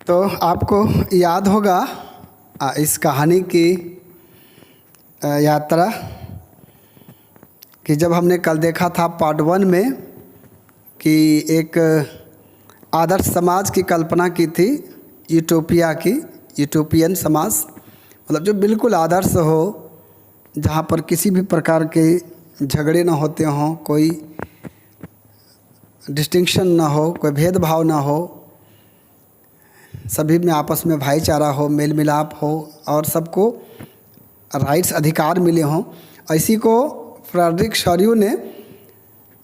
तो आपको याद होगा इस कहानी की यात्रा कि जब हमने कल देखा था पार्ट 1 में कि एक आदर्श समाज की कल्पना की थी, यूटोपिया की, यूटोपियन समाज, मतलब जो बिल्कुल आदर्श हो, जहाँ पर किसी भी प्रकार के झगड़े ना होते हों, कोई डिस्टिंक्शन ना हो, कोई भेदभाव ना हो, सभी में आपस में भाईचारा हो, मेल मिलाप हो और सबको राइट्स अधिकार मिले हों। इसी को फ्रेडरिक शॉर्यू ने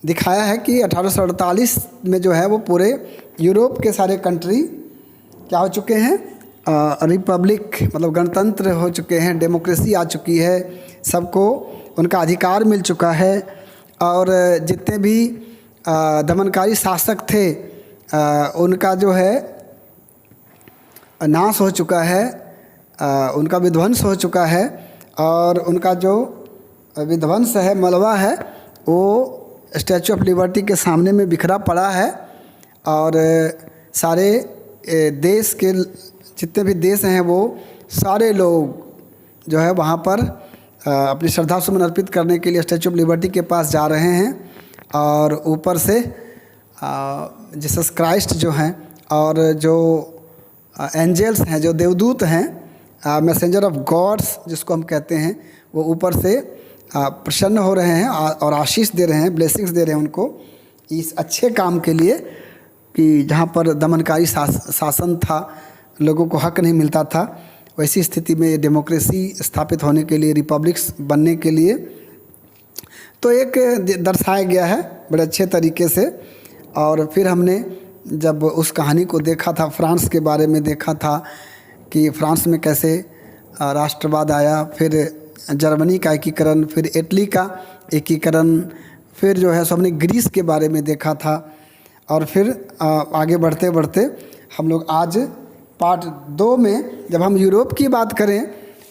दिखाया है कि 1848 में जो है वो पूरे यूरोप के सारे कंट्री क्या हो चुके हैं, रिपब्लिक मतलब गणतंत्र हो चुके हैं, डेमोक्रेसी आ चुकी है, सबको उनका अधिकार मिल चुका है। और जितने भी दमनकारी शासक थे उनका जो है नाश हो चुका है, उनका विध्वंस हो चुका है और उनका जो विध्वंस है, मलबा है, वो स्टैचू ऑफ लिबर्टी के सामने में बिखरा पड़ा है। और सारे देश के जितने भी देश हैं वो सारे लोग जो है वहाँ पर अपनी श्रद्धा सुमन अर्पित करने के लिए स्टैचू ऑफ लिबर्टी के पास जा रहे हैं। और ऊपर से जीसस क्राइस्ट जो हैं और जो एंजल्स हैं, जो देवदूत हैं, मैसेंजर ऑफ गॉड्स जिसको हम कहते हैं, वो ऊपर से प्रसन्न हो रहे हैं और आशीष दे रहे हैं, ब्लेसिंग्स दे रहे हैं उनको इस अच्छे काम के लिए कि जहाँ पर दमनकारी शासन था, लोगों को हक नहीं मिलता था, वैसी स्थिति में डेमोक्रेसी स्थापित होने के लिए, रिपब्लिक्स बनने के लिए तो एक दर्शाया गया है बड़े अच्छे तरीके से। और फिर हमने जब उस कहानी को देखा था, फ्रांस के बारे में देखा था कि फ्रांस में कैसे राष्ट्रवाद आया, फिर जर्मनी का एकीकरण, फिर इटली का एकीकरण, फिर जो है सो हमने ग्रीस के बारे में देखा था। और फिर आगे बढ़ते बढ़ते हम लोग आज पार्ट 2 में जब हम यूरोप की बात करें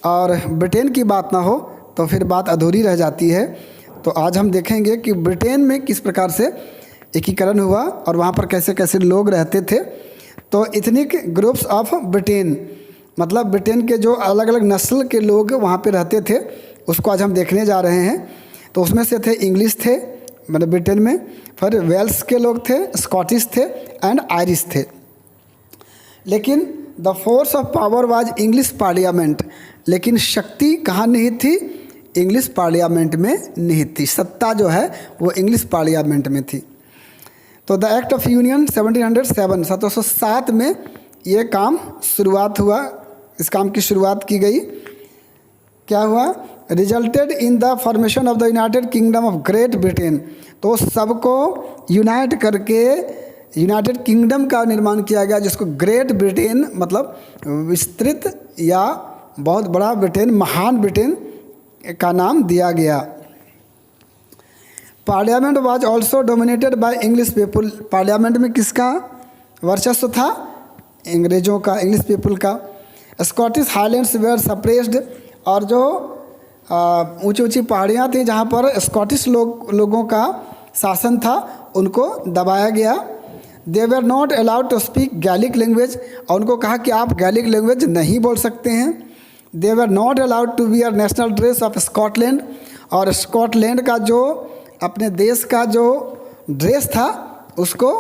और ब्रिटेन की बात ना हो तो फिर बात अधूरी रह जाती है। तो आज हम देखेंगे कि ब्रिटेन में किस प्रकार से एकीकरण हुआ और वहाँ पर कैसे कैसे लोग रहते थे। तो इथनिक ग्रुप्स ऑफ ब्रिटेन, मतलब ब्रिटेन के जो अलग अलग नस्ल के लोग वहाँ पे रहते थे, उसको आज हम देखने जा रहे हैं। तो उसमें से थे इंग्लिश थे, मतलब ब्रिटेन में, फिर वेल्स के लोग थे, स्कॉटिश थे एंड आयरिश थे। लेकिन the force of power was English parliament, लेकिन शक्ति कहाँ निहित थी? इंग्लिश पार्लियामेंट में निहित थी। सत्ता जो है वो इंग्लिश पार्लियामेंट में थी। तो द एक्ट ऑफ यूनियन 1707 में ये काम शुरुआत हुआ, इस काम की शुरुआत की गई। क्या हुआ? Resulted in the formation of the United kingdom of great Britain. तो सबको यूनाइट करके यूनाइटेड किंगडम का निर्माण किया गया, जिसको ग्रेट ब्रिटेन मतलब विस्तृत या बहुत बड़ा ब्रिटेन, महान ब्रिटेन का नाम दिया गया। Parliament was also dominated by English people. Parliament में किसका वर्चस्व था? अंग्रेजों का, इंग्लिश पीपुल का। स्कॉटिश हाईलैंड्स वेयर सप्रेस्ड, और जो ऊंची ऊंची पहाड़ियाँ थी जहाँ पर स्कॉटिश लोगों का शासन था, उनको दबाया गया। They were not allowed to speak Gaelic language, और उनको कहा कि आप गैलिक लैंग्वेज नहीं बोल सकते हैं। They were not allowed to wear national dress of Scotland, और स्कॉटलैंड का जो अपने देश का जो ड्रेस था उसको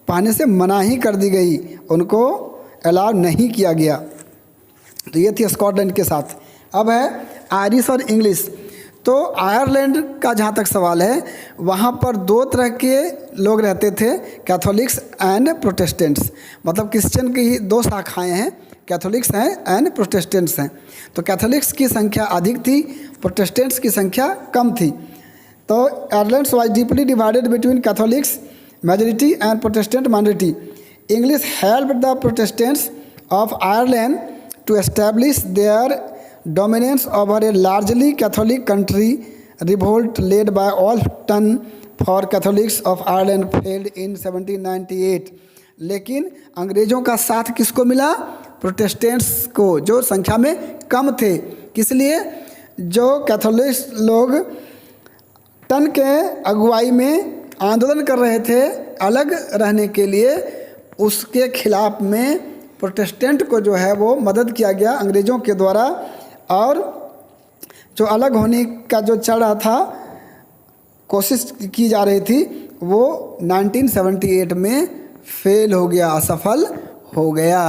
पहनने से मनाही कर दी गई, उनको अलाउ नहीं किया गया। तो ये थी स्कॉटलैंड के साथ। अब है आयरिश और इंग्लिश। तो आयरलैंड का जहाँ तक सवाल है, वहाँ पर 2 तरह के लोग रहते थे, कैथोलिक्स एंड प्रोटेस्टेंट्स। मतलब क्रिश्चियन की ही 2 शाखाएँ हैं, कैथोलिक्स हैं एंड प्रोटेस्टेंट्स हैं। तो कैथोलिक्स की संख्या अधिक थी, प्रोटेस्टेंट्स की संख्या कम थी। तो Ireland was deeply divided between Catholics majority and Protestant minority. English helped the Protestants of Ireland to establish their dominance over a largely Catholic country. Revolt led by Alton for Catholics of Ireland failed in 1798. लेकिन अंग्रेज़ों का साथ किसको मिला? Protestants को, जो संख्या में कम थे। किस लिए? जो कैथोलिक्स लोग टन के अगुवाई में आंदोलन कर रहे थे अलग रहने के लिए, उसके खिलाफ में प्रोटेस्टेंट को जो है वो मदद किया गया अंग्रेज़ों के द्वारा, और जो अलग होने का जो चल रहा था, कोशिश की जा रही थी, वो 1978 में फेल हो गया, असफल हो गया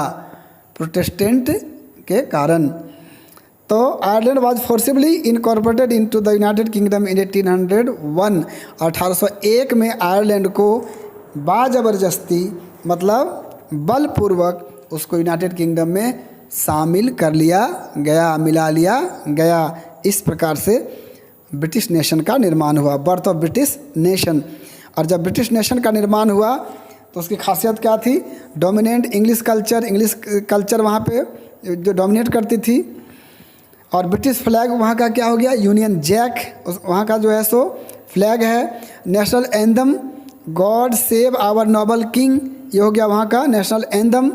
प्रोटेस्टेंट के कारण। तो Ireland was forcibly incorporated into the United Kingdom in 1801। 1801 में आयरलैंड को बाज़बरदस्ती मतलब बलपूर्वक उसको यूनाइटेड किंगडम में शामिल कर लिया गया, मिला लिया गया। इस प्रकार से ब्रिटिश नेशन का निर्माण हुआ, बर्थ ऑफ ब्रिटिश नेशन। और जब ब्रिटिश नेशन का निर्माण हुआ तो उसकी खासियत क्या थी? डोमिनेंट इंग्लिश कल्चर वहाँ पे जो डोमिनेट करती थी। और ब्रिटिश फ्लैग वहाँ का क्या हो गया? यूनियन जैक वहाँ का जो है सो फ्लैग है। National anthem God save our noble king, ये हो गया वहाँ का नेशनल एंथम।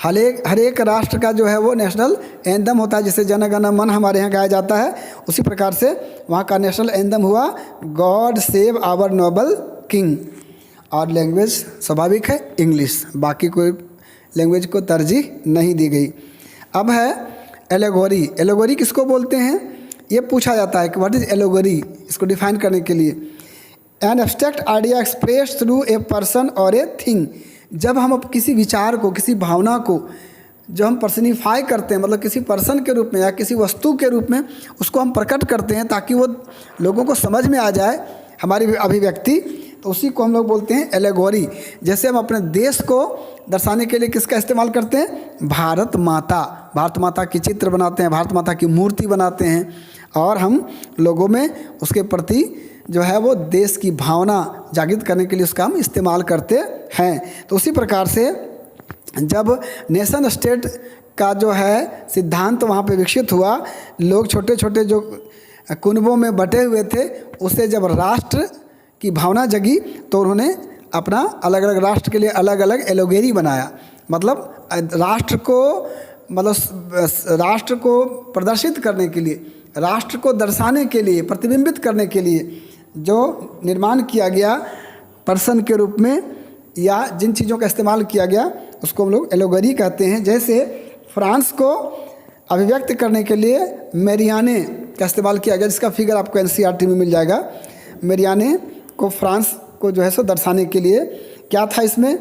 हर एक राष्ट्र का जो है वो नेशनल एंथम होता है, जैसे जन गण मन हमारे यहाँ गाया जाता है, उसी प्रकार से वहाँ का नेशनल एंथम हुआ God save our noble king. और लैंग्वेज स्वाभाविक है इंग्लिश, बाकी कोई लैंग्वेज को तरजीह नहीं दी गई। अब है एलेगोरी। एलेगोरी किसको बोलते हैं? ये पूछा जाता है कि व्हाट इज़ एलेगोरी, इसको डिफाइन करने के लिए। An abstract idea express through a person और ए थिंग। जब हम किसी विचार को, किसी भावना को जो हम पर्सनिफाई करते हैं, मतलब किसी पर्सन के रूप में या किसी वस्तु के रूप में उसको हम प्रकट करते हैं ताकि वो लोगों को समझ में आ जाए हमारी अभिव्यक्ति, तो उसी को हम लोग बोलते हैं एलेगोरी। जैसे हम अपने देश को दर्शाने के लिए किसका इस्तेमाल करते हैं? भारत माता की चित्र बनाते हैं, भारत माता की मूर्ति बनाते हैं, और हम लोगों में उसके प्रति जो है वो देश की भावना जागृत करने के लिए उसका हम इस्तेमाल करते हैं। तो उसी प्रकार से जब नेशन स्टेट का जो है सिद्धांत वहाँ पे विकसित हुआ, लोग छोटे छोटे जो कुनबों में बटे हुए थे, उससे जब राष्ट्र की भावना जगी तो उन्होंने अपना अलग अलग राष्ट्र के लिए अलग अलग एलोगेरी बनाया। मतलब राष्ट्र को प्रदर्शित करने के लिए, राष्ट्र को दर्शाने के लिए, प्रतिबिंबित करने के लिए जो निर्माण किया गया पर्सन के रूप में या जिन चीज़ों का इस्तेमाल किया गया उसको हम लोग एलोगेरी कहते हैं। जैसे फ्रांस को अभिव्यक्त करने के लिए मेरियाने का इस्तेमाल किया गया, जिसका फिगर आपको एनसीईआरटी में मिल जाएगा। मेरियाने को फ्रांस को जो है सो दर्शाने के लिए क्या था इसमें?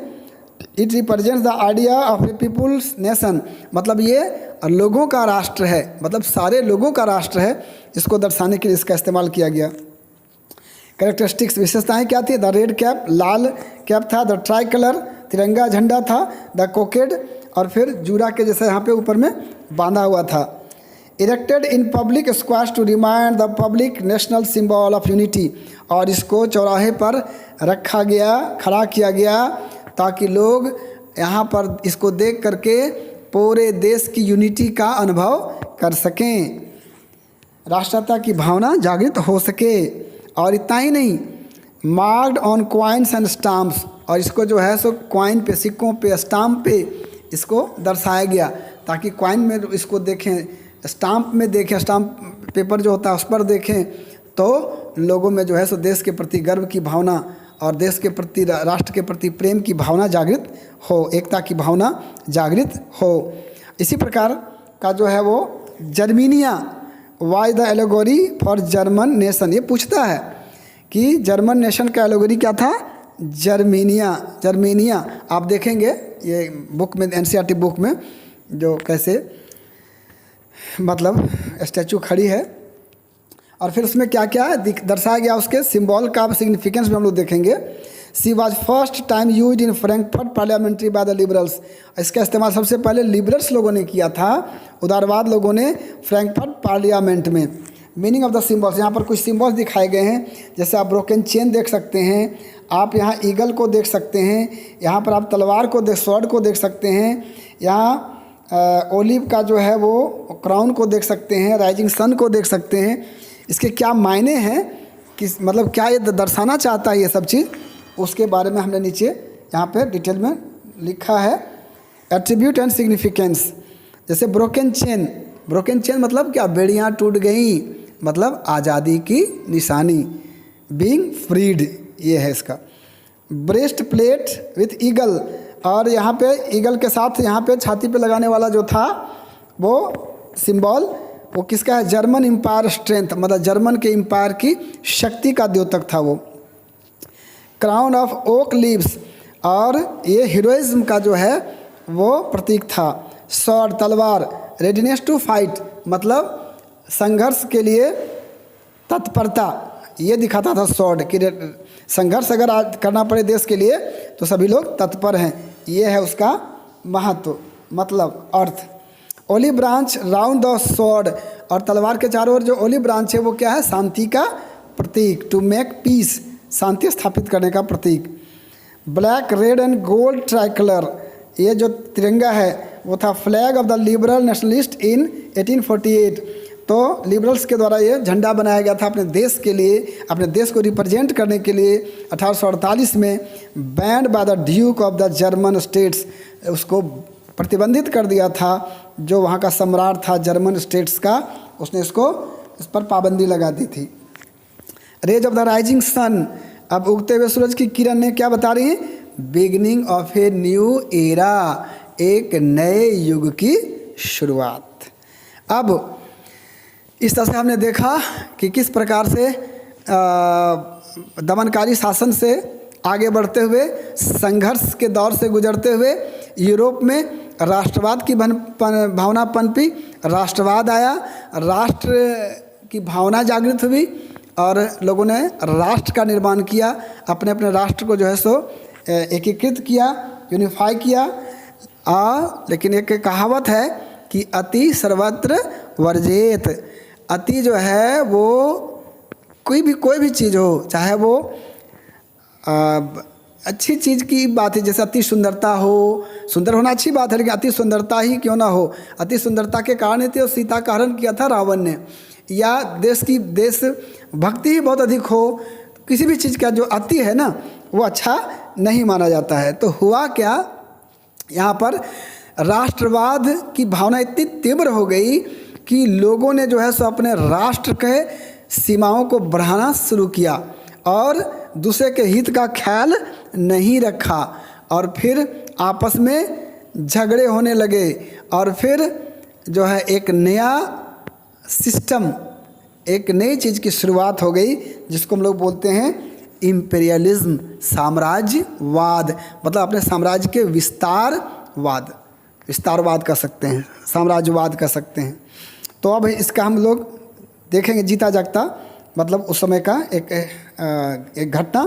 It represents the idea of a people's nation, मतलब ये लोगों का राष्ट्र है, मतलब सारे लोगों का राष्ट्र है, इसको दर्शाने के लिए इसका इस्तेमाल किया गया। कैरेक्टरिस्टिक्स, विशेषताएं क्या थी? The red cap, Lal cap था। द ट्राई कलर, तिरंगा झंडा था। द कोकेड, और फिर जूरा के जैसे यहाँ पे ऊपर में बांधा हुआ था। Erected in public squares to remind the public national symbol of unity, और इसको चौराहे पर रखा गया, खड़ा किया गया ताकि लोग यहाँ पर इसको देख करके पूरे देश की यूनिटी का अनुभव कर सकें, राष्ट्रीयता की भावना जागृत हो सके। और इतना ही नहीं, marked on coins and stamps, और इसको जो है सो कॉइन पे, सिक्कों पे, स्टाम्प पे इसको दर्शाया गया ताकि कॉइन में इसको देखें, स्टाम्प में देखें, स्टाम्प पेपर जो होता है उस पर देखें, तो लोगों में जो है सो देश के प्रति गर्व की भावना और देश के प्रति, राष्ट्र के प्रति प्रेम की भावना जागृत हो, एकता की भावना जागृत हो। इसी प्रकार का जो है वो Germania, why the allegory for German nation, ये पूछता है कि जर्मन नेशन का एलोगोरी क्या था? जर्मीनिया। आप देखेंगे ये बुक में, एनसीईआरटी बुक में, जो कैसे मतलब स्टैचू खड़ी है और फिर उसमें क्या क्या दर्शाया गया, उसके सिंबल का सिग्निफिकेंस भी हम लोग देखेंगे। She was first time use in Frankfurt parliamentary by the liberals, इसका इस्तेमाल सबसे पहले लिबरल्स लोगों ने किया था, उदारवाद लोगों ने, फ्रैंकफर्ट पार्लियामेंट में। मीनिंग ऑफ द सिंबल्स, यहाँ पर कुछ सिंबल्स दिखाए गए हैं, जैसे आप ब्रोकन चेन देख सकते हैं, आप यहाँ ईगल को देख सकते हैं, यहाँ पर आप तलवार को स्वॉर्ड को देख सकते हैं, यहाँ ओलिव का जो है वो क्राउन को देख सकते हैं, राइजिंग सन को देख सकते हैं। इसके क्या मायने हैं, किस मतलब क्या ये दर्शाना चाहता है ये सब चीज़, उसके बारे में हमने नीचे यहाँ पे डिटेल में लिखा है। एट्रीब्यूट एंड सिग्निफिकेंस, जैसे ब्रोकन चेन मतलब क्या? बेड़ियाँ टूट गई, मतलब आज़ादी की निशानी, बीइंग फ्रीड, ये है इसका। ब्रेस्ट प्लेट विथ ईगल, और यहाँ पे ईगल के साथ यहाँ पे छाती पे लगाने वाला जो था वो सिंबल वो किसका है, जर्मन एम्पायर स्ट्रेंथ, मतलब जर्मन के एम्पायर की शक्ति का द्योतक था वो। क्राउन ऑफ ओक लीव्स, और ये हीरोइज्म का जो है वो प्रतीक था। स्वॉर्ड, तलवार, रेडीनेस टू फाइट, मतलब संघर्ष के लिए तत्परता, ये दिखाता था स्वॉर्ड कि संघर्ष अगर आज करना पड़े देश के लिए तो सभी लोग तत्पर हैं, ये है उसका महत्व, मतलब अर्थ। Olive branch round the sword, और तलवार के चारों ओर जो ओलिव ब्रांच है वो क्या है, शांति का प्रतीक, टू मेक पीस, शांति स्थापित करने का प्रतीक। Black, red and gold tricolour, ये जो तिरंगा है वो था flag of the liberal nationalist in 1848। तो लिबरल्स के द्वारा ये झंडा बनाया गया था अपने देश के लिए, अपने देश को रिप्रेजेंट करने के लिए 1848 में। Band by the Duke of the German states, उसको प्रतिबंधित कर दिया था जो वहाँ का सम्राट था जर्मन स्टेट्स का, उसने इसको इस पर पाबंदी लगा दी थी। Rays of the rising sun, अब उगते हुए सूरज की किरण ने क्या बता रही है, beginning of a new era, एक नए युग की शुरुआत। अब इस तरह से हमने देखा कि किस प्रकार से दमनकारी शासन से आगे बढ़ते हुए, संघर्ष के दौर से गुजरते हुए यूरोप में राष्ट्रवाद की भावना पनपी, राष्ट्रवाद आया, राष्ट्र की भावना जागृत हुई और लोगों ने राष्ट्र का निर्माण किया, अपने अपने राष्ट्र को जो है सो एकीकृत किया, यूनिफाई किया। लेकिन एक कहावत है कि अति सर्वत्र वर्जेत, अति जो है वो कोई भी चीज़ हो, चाहे वो अच्छी चीज़ की बात है, जैसे अति सुंदरता हो, सुंदर होना अच्छी बात है, लेकिन अति सुंदरता ही क्यों ना हो, अति सुंदरता के कारण ही तो सीता का हरण किया था रावण ने, या देश भक्ति ही बहुत अधिक हो, किसी भी चीज़ का जो अति है ना वो अच्छा नहीं माना जाता है। तो हुआ क्या, यहाँ पर राष्ट्रवाद की भावना इतनी तीव्र हो गई कि लोगों ने जो है सो अपने राष्ट्र के सीमाओं को बढ़ाना शुरू किया और दूसरे के हित का ख्याल नहीं रखा, और फिर आपस में झगड़े होने लगे, और फिर जो है एक नया सिस्टम, एक नई चीज़ की शुरुआत हो गई जिसको हम लोग बोलते हैं इम्पीरियलिज्म, साम्राज्यवाद, मतलब अपने साम्राज्य के विस्तारवाद कर सकते हैं, साम्राज्यवाद कर सकते हैं। तो अब इसका हम लोग देखेंगे जीता जागता, मतलब उस समय का एक घटना,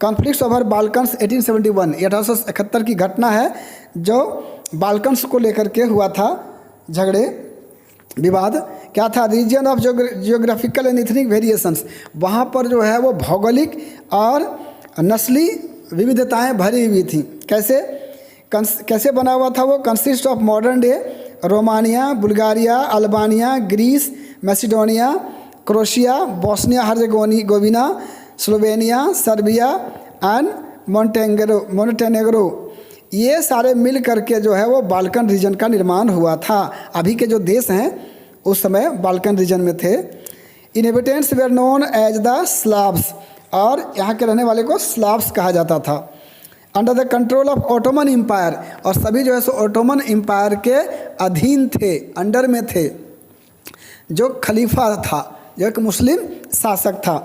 कॉन्फ्लिक्ट्स ओवर बाल्कन्स 1871, 1871 की घटना है जो बाल्कन्स को लेकर के हुआ था झगड़े विवाद। क्या था, reason of geographical and ethnic variations, वहाँ पर जो है वो भौगोलिक और नस्ली विविधताएं भरी हुई थी। कैसे बना हुआ था वो, consist of modern day Romania, Bulgaria, Albania, Greece, Macedonia, Croatia, Bosnia Herzegovina, Slovenia, Serbia and Montenegro, ये सारे मिल करके जो है वो बाल्कन रीजन का निर्माण हुआ था। अभी के जो देश हैं उस समय बाल्कन रीजन में थे। Inhabitants were known as the Slavs, और यहाँ के रहने वाले को स्लाव्स कहा जाता था। Under the control of Ottoman empire, और सभी जो है सो ओटोमन एम्पायर के अधीन थे, अंडर में थे, जो खलीफा था, जो एक मुस्लिम शासक था।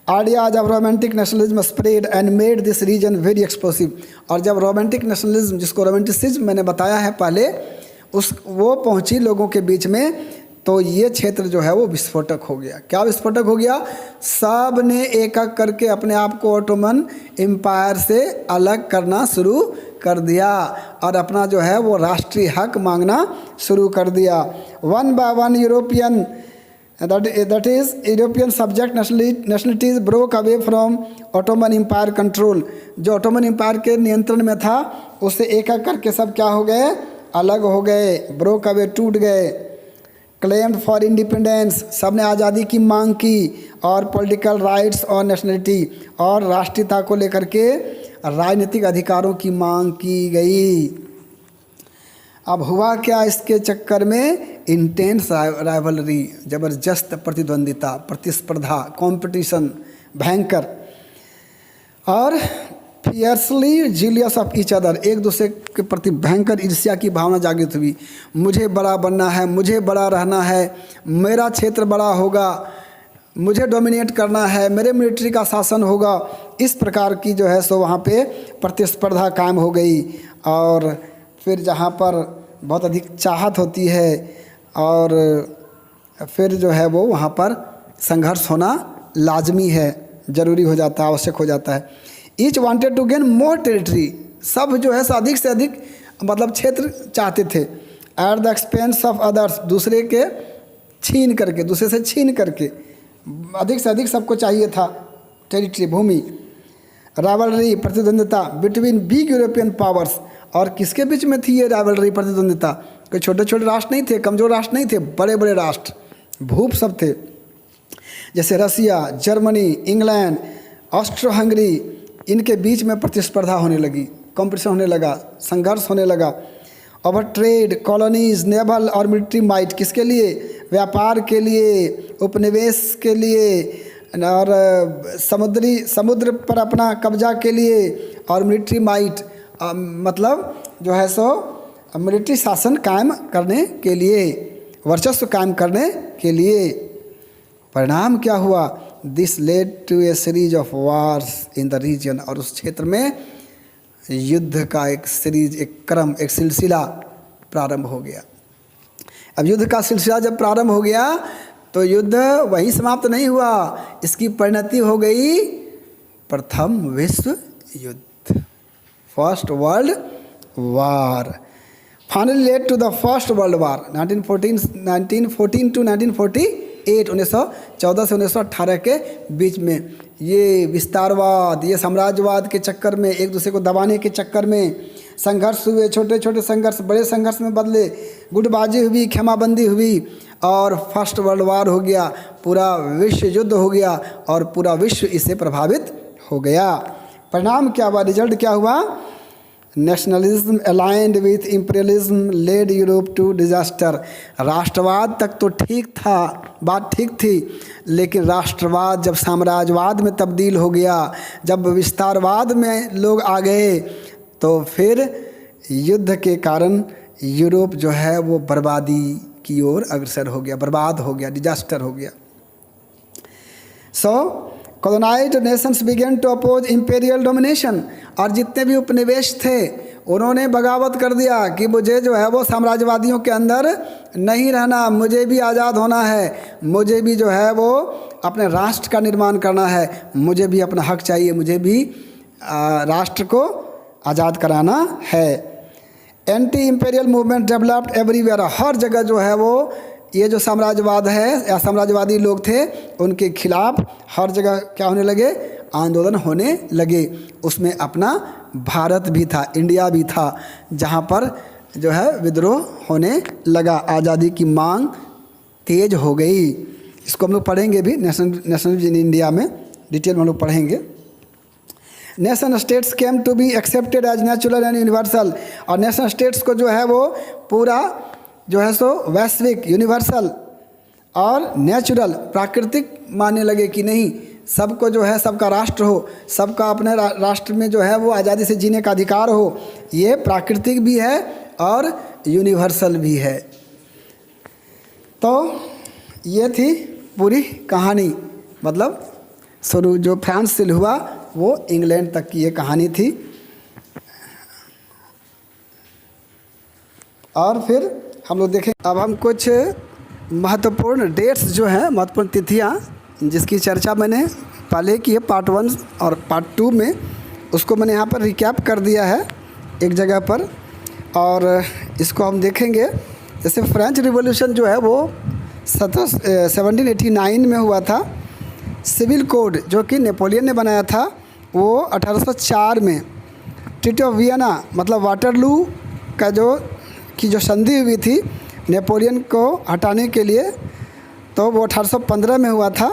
Ideas of romantic nationalism spread and made this region very explosive, और जब रोमांटिक नेशनलिज्म, जिसको रोमांटिसिज्म मैंने बताया है पहले, वो पहुंची लोगों के बीच में, तो ये क्षेत्र जो है वो विस्फोटक हो गया। क्या विस्फोटक हो गया, सब ने एक एक करके अपने आप को ओटोमन एम्पायर से अलग करना शुरू कर दिया और अपना जो है वो राष्ट्रीय हक मांगना शुरू कर दिया। One by one European that is European subject nationalities broke away from Ottoman Empire control, जो ऑटोमन एम्पायर के नियंत्रण में था उससे एक एक करके सब क्या हो गए, अलग हो गए, ब्रोक अवे, टूट गए। क्लेम्ड फॉर इंडिपेंडेंस, सब ने आज़ादी की मांग की, और पॉलिटिकल राइट्स और नेशनलिटी, और राष्ट्रीयता को लेकर के राजनीतिक अधिकारों की मांग की गई। अब हुआ क्या, इसके चक्कर में इंटेंस राइवलरी, ज़बरदस्त प्रतिद्वंदिता, प्रतिस्पर्धा, कंपटीशन भयंकर। और fiercely zealous of each other, एक दूसरे के प्रति भयंकर ईर्ष्या की भावना जागृत हुई। मुझे बड़ा बनना है, मुझे बड़ा रहना है, मेरा क्षेत्र बड़ा होगा, मुझे डोमिनेट करना है, मेरे मिलिट्री का शासन होगा। इस प्रकार की जो है सो वहाँ पे प्रतिस्पर्धा कायम हो गई। और फिर जहाँ पर बहुत अधिक चाहत होती है और फिर जो है वो वहाँ पर संघर्ष होना लाजमी है, ज़रूरी हो जाता है, आवश्यक हो जाता है। Each wanted to gain more territory, सब जो है से अधिक मतलब क्षेत्र चाहते थे। At the expense of others, दूसरे के छीन करके, दूसरे से छीन करके अधिक से अधिक सबको चाहिए था टेरिटरी, भूमि। राइवलरी, प्रतिद्वंदिता बिटवीन बिग यूरोपियन पावर्स, और किसके बीच में थी ये राइवलरी, प्रतिद्वंदिता? कोई छोटे छोटे राष्ट्र नहीं थे, कमज़ोर राष्ट्र नहीं थे, बड़े बड़े राष्ट्र, भूप सब थे। जैसे रसिया, जर्मनी, इंग्लैंड, ऑस्ट्रो हंगरी, इनके बीच में प्रतिस्पर्धा होने लगी, कंपटीशन होने लगा, संघर्ष होने लगा। ओवर ट्रेड, कॉलोनीज, नेवल और मिलिट्री माइट, किसके लिए? व्यापार के लिए, उपनिवेश के लिए, और समुद्र पर अपना कब्जा के लिए, और मिलिट्री माइट मतलब जो है सो मिलिट्री शासन कायम करने के लिए, वर्चस्व कायम करने के लिए। परिणाम क्या हुआ? This led to a series of wars in the region, और उस क्षेत्र में युद्ध का एक सीरीज, एक क्रम, एक सिलसिला प्रारंभ हो गया। अब युद्ध का सिलसिला जब प्रारंभ हो गया तो युद्ध वहीं समाप्त नहीं हुआ, इसकी परिणति हो गई प्रथम विश्व युद्ध, First World War. Finally led to the First World War 1914 to 1948, 1914 से 1918 के बीच में। ये विस्तारवाद, ये साम्राज्यवाद के चक्कर में, एक दूसरे को दबाने के चक्कर में संघर्ष हुए, छोटे छोटे संघर्ष बड़े संघर्ष में बदले, गुटबाजी हुई, क्षमाबंदी हुई, और फर्स्ट वर्ल्ड वार हो गया, पूरा विश्व युद्ध हो गया, और पूरा विश्व इससे प्रभावित हो गया। परिणाम क्या हुआ? रिजल्ट क्या हुआ? Nationalism aligned with imperialism led Europe to disaster. राष्ट्रवाद तक तो ठीक था, बात ठीक थी, लेकिन राष्ट्रवाद जब साम्राज्यवाद में तब्दील हो गया, जब विस्तारवाद में लोग आ गए, तो फिर युद्ध के कारण यूरोप जो है वो बर्बादी की ओर अग्रसर हो गया, बर्बाद हो गया, डिजास्टर हो गया। Colonised nations began to oppose imperial domination, और जितने भी उपनिवेश थे उन्होंने बगावत कर दिया कि मुझे जो है वो साम्राज्यवादियों के अंदर नहीं रहना, मुझे भी आज़ाद होना है, मुझे भी जो है वो अपने राष्ट्र का निर्माण करना है, मुझे भी अपना हक चाहिए, मुझे भी राष्ट्र को आज़ाद कराना है। Anti imperial movement developed everywhere, हर जगह जो है वो ये जो साम्राज्यवाद है या साम्राज्यवादी लोग थे उनके खिलाफ हर जगह क्या होने लगे? आंदोलन होने लगे। उसमें अपना भारत भी था, इंडिया भी था, जहाँ पर जो है विद्रोह होने लगा, आज़ादी की मांग तेज हो गई। इसको हम लोग पढ़ेंगे भी नेशनल इन इंडिया में, डिटेल में हम लोग पढ़ेंगे। Nation states came to be accepted as natural and universal, और नेशन स्टेट्स को जो है वो पूरा जो है सो वैश्विक, यूनिवर्सल और नेचुरल, प्राकृतिक मानने लगे कि नहीं, सबको जो है सबका राष्ट्र हो, सबका अपने राष्ट्र में जो है वो आज़ादी से जीने का अधिकार हो, ये प्राकृतिक भी है और यूनिवर्सल भी है। तो ये थी पूरी कहानी, मतलब शुरू जो फ्रांस से हुआ वो इंग्लैंड तक की ये कहानी थी। और फिर हम लोग देखें, अब हम कुछ महत्वपूर्ण डेट्स जो हैं, महत्वपूर्ण तिथियां, जिसकी चर्चा मैंने पहले की है पार्ट 1 और पार्ट 2 में, उसको मैंने यहाँ पर रिकैप कर दिया है एक जगह पर, और इसको हम देखेंगे। जैसे फ्रेंच रिवॉल्यूशन जो है वो 1789 में हुआ था। सिविल कोड जो कि नेपोलियन ने बनाया था वो 1804 में। ट्रीटी ऑफ वियना मतलब वाटरलू का जो संधि हुई थी नेपोलियन को हटाने के लिए, तो वो 1815 में हुआ था।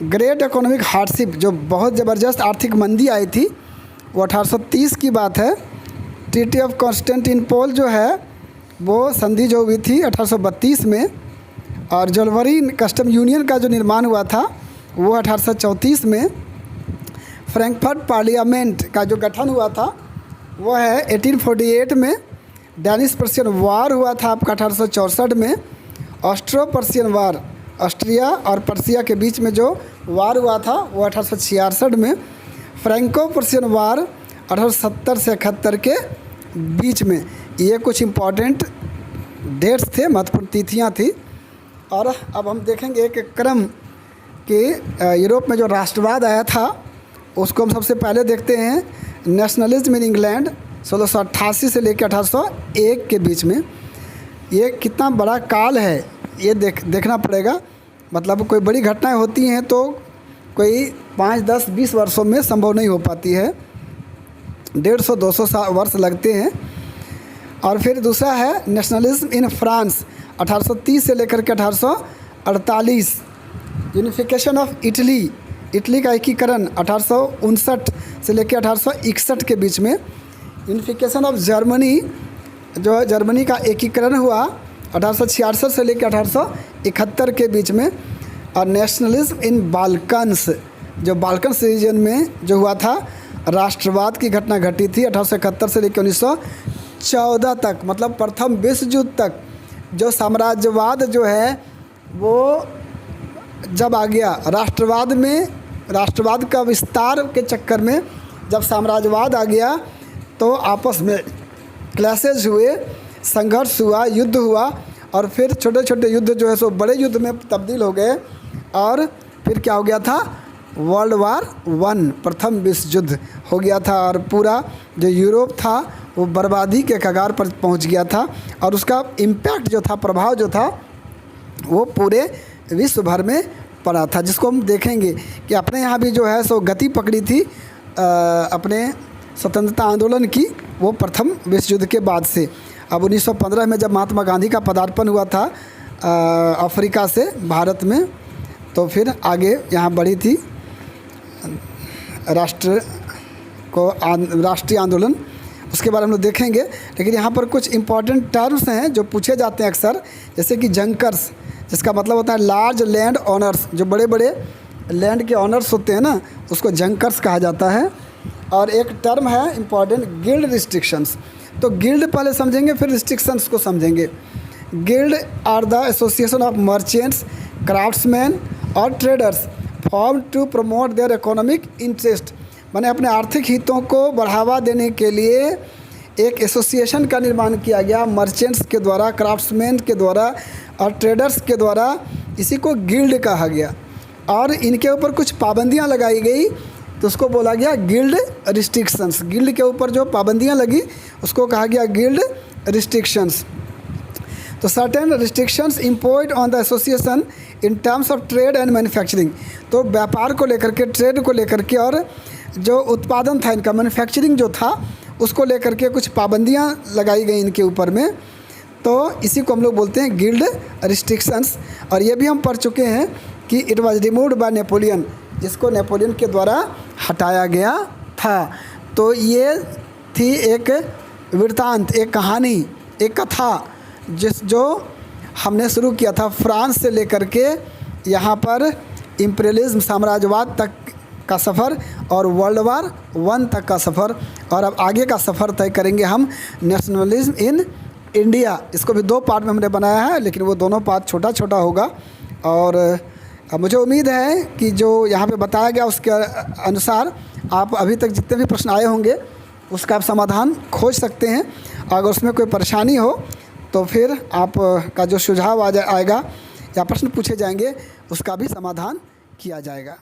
ग्रेट इकोनॉमिक हार्डशिप, जो बहुत ज़बरदस्त आर्थिक मंदी आई थी, वो 1830 की बात है। ट्रीटी ऑफ कॉन्स्टेंटिनोपल जो है वो संधि जो हुई थी 1832 में, और जोल्वरीन कस्टम यूनियन का जो निर्माण हुआ था वो 1834 में। फ्रैंकफर्ट पार्लियामेंट का जो गठन हुआ था वो है 1848 में। डेनिश पर्शियन वार हुआ था आपका 1864 में। ऑस्ट्रो पर्शियन वार, ऑस्ट्रिया और पर्शिया के बीच में जो वार हुआ था वो 1866 में। फ्रैंको पर्शियन वार 1870 से 71 के बीच में। ये कुछ इम्पॉर्टेंट डेट्स थे, महत्वपूर्ण तिथियाँ थी। और अब हम देखेंगे एक क्रम कि यूरोप में जो राष्ट्रवाद आया था उसको हम सबसे पहले देखते हैं। नेशनलिज्म इन इंग्लैंड 1688 से लेकर 1801 के बीच में। ये कितना बड़ा काल है ये देखना पड़ेगा। मतलब कोई बड़ी घटनाएं होती हैं तो कोई 5, 10, 20 वर्षों में संभव नहीं हो पाती है, 150-200 वर्ष लगते हैं। और फिर दूसरा है नेशनलिज्म इन फ्रांस 1830 से लेकर के 1848। यूनिफिकेशन ऑफ इटली, इटली का एकीकरण 1859 से लेकर 1861 के बीच में। यूनिफिकेशन ऑफ जर्मनी, जो जर्मनी का एकीकरण हुआ 1866 से लेकर 1871 के बीच में। और नेशनलिज्म इन बाल्कन्स, जो बाल्कन्स रीजन में जो हुआ था राष्ट्रवाद की घटना घटी थी 1871 से लेकर 1914 तक, मतलब प्रथम विश्व युद्ध तक जो साम्राज्यवाद जो है वो जब आ गया राष्ट्रवाद में, राष्ट्रवाद का विस्तार के चक्कर में जब साम्राज्यवाद आ गया तो आपस में क्लैशेज हुए, संघर्ष हुआ, युद्ध हुआ। और फिर छोटे छोटे युद्ध जो है सो बड़े युद्ध में तब्दील हो गए। और फिर क्या हो गया था, वर्ल्ड वार 1, प्रथम विश्व युद्ध हो गया था। और पूरा जो यूरोप था वो बर्बादी के कगार पर पहुंच गया था। और उसका इम्पैक्ट जो था, प्रभाव जो था वो पूरे विश्व भर में पड़ा था, जिसको हम देखेंगे कि अपने यहाँ भी जो है सो गति पकड़ी थी अपने स्वतंत्रता आंदोलन की, वो प्रथम विश्व युद्ध के बाद से। अब 1915 में जब महात्मा गांधी का पदार्पण हुआ था अफ्रीका से भारत में, तो फिर आगे यहाँ बढ़ी थी राष्ट्रीय आंदोलन, उसके बारे में हम लोग देखेंगे। लेकिन यहाँ पर कुछ इम्पॉर्टेंट टर्म्स हैं जो पूछे जाते हैं अक्सर, जैसे कि जंकर्स, जिसका मतलब होता है लार्ज लैंड ऑनर्स, जो बड़े बड़े लैंड के ऑनर्स होते हैं ना, उसको जंकर्स कहा जाता है। और एक टर्म है इम्पॉर्टेंट, गिल्ड रिस्ट्रिक्शंस। तो गिल्ड पहले समझेंगे फिर रिस्ट्रिक्शंस को समझेंगे। Guild are the association of merchants, craftsman और traders form to promote their economic interest. मैंने अपने आर्थिक हितों को बढ़ावा देने के लिए एक एसोसिएशन का निर्माण किया गया मर्चेंट्स के द्वारा, क्राफ्ट्समैन के द्वारा और ट्रेडर्स के द्वारा। इसी को गिल्ड कहा गया। और इनके ऊपर कुछ पाबंदियां लगाई गई तो उसको बोला गया गिल्ड रिस्ट्रिक्शंस। गिल्ड के ऊपर जो पाबंदियां लगी उसको कहा गया गिल्ड रिस्ट्रिक्शंस। तो certain restrictions imposed on the association in terms of trade and manufacturing. तो व्यापार को लेकर के, ट्रेड को लेकर के और जो उत्पादन था इनका, मैन्युफैक्चरिंग जो था, उसको लेकर के कुछ पाबंदियां लगाई गई इनके ऊपर में। तो इसी को हम लोग बोलते हैं गिल्ड रिस्ट्रिक्शंस। और ये भी हम पढ़ चुके हैं कि it was removed by Napoleon, जिसको नेपोलियन के द्वारा हटाया गया था। तो ये थी एक वृत्तांत, एक कहानी, एक कथा जो हमने शुरू किया था फ्रांस से लेकर के यहाँ पर इम्पीरियलिज्म, साम्राज्यवाद तक का सफ़र और वर्ल्ड वार 1 तक का सफ़र। और अब आगे का सफ़र तय करेंगे हम नेशनलिज्म इन इंडिया। इसको भी 2 पार्ट में हमने बनाया है, लेकिन वो दोनों पार्ट छोटा छोटा होगा। और मुझे उम्मीद है कि जो यहाँ पे बताया गया उसके अनुसार आप अभी तक जितने भी प्रश्न आए होंगे उसका आप समाधान खोज सकते हैं। अगर उसमें कोई परेशानी हो तो फिर आप का जो सुझाव आएगा या प्रश्न पूछे जाएंगे उसका भी समाधान किया जाएगा।